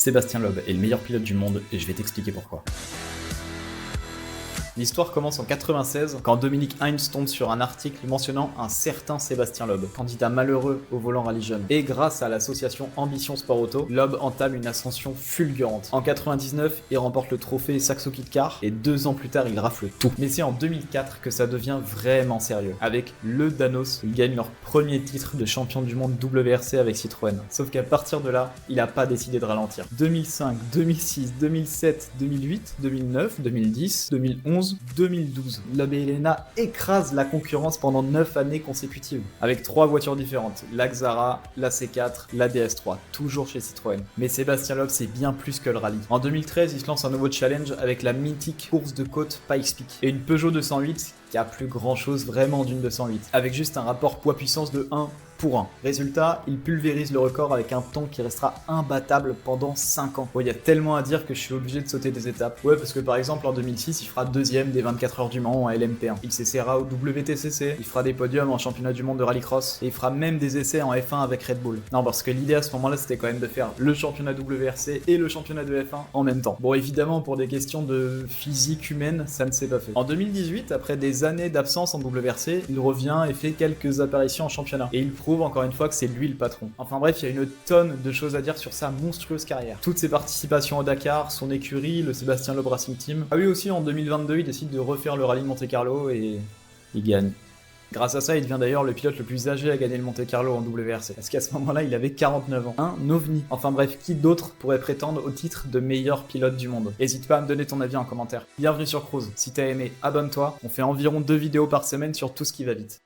Sébastien Loeb est le meilleur pilote du monde et je vais t'expliquer pourquoi. L'histoire commence en 96 quand Dominique Heinz tombe sur un article mentionnant un certain Sébastien Loeb, candidat malheureux au volant rallye jeune. Et grâce à l'association Ambition Sport Auto, Loeb entame une ascension fulgurante. En 99, il remporte le trophée Saxo Kit Car et 2 ans plus tard, il rafle tout. Mais c'est en 2004 que ça devient vraiment sérieux. Avec le Danos, ils gagnent leur premier titre de champion du monde WRC avec Citroën. Sauf qu'à partir de là, il n'a pas décidé de ralentir. 2005, 2006, 2007, 2008, 2009, 2010, 2011, 2012. Loeb et Helena écrasent la concurrence pendant 9 années consécutives, avec 3 voitures différentes, la Xara, la C4, la DS3, toujours chez Citroën. Mais Sébastien Loeb, c'est bien plus que le rallye. En 2013, il se lance un nouveau challenge avec la mythique course de côte Pikes Peak et une Peugeot 208 qui a plus grand chose vraiment d'une 208, avec juste un rapport poids-puissance de 1 pour 1. Résultat, il pulvérise le record avec un temps qui restera imbattable pendant 5 ans. Bon, il y a tellement à dire que je suis obligé de sauter des étapes. Ouais, parce que par exemple en 2006, il fera 2ème des 24 heures du Mans en LMP1. Il s'essaiera au WTCC, il fera des podiums en championnat du monde de rallycross, et il fera même des essais en F1 avec Red Bull. Non, parce que l'idée à ce moment-là, c'était quand même de faire le championnat WRC et le championnat de F1 en même temps. Bon, évidemment, pour des questions de physique humaine, ça ne s'est pas fait. En 2018, après des années d'absence en WRC, il revient et fait quelques apparitions en championnat. Et il prouve encore une fois que c'est lui le patron. Enfin bref, il y a une tonne de choses à dire sur sa monstrueuse carrière. Toutes ses participations au Dakar, son écurie, le Sébastien Loeb Racing Team. Ah oui, aussi en 2022, il décide de refaire le rallye de Monte-Carlo et il gagne. Grâce à ça, il devient d'ailleurs le pilote le plus âgé à gagner le Monte-Carlo en WRC. Parce qu'à ce moment-là, il avait 49 ans. Un ovni. Enfin bref, qui d'autre pourrait prétendre au titre de meilleur pilote du monde? N'hésite pas à me donner ton avis en commentaire. Bienvenue sur Cruise. Si t'as aimé, abonne-toi. On fait environ 2 vidéos par semaine sur tout ce qui va vite.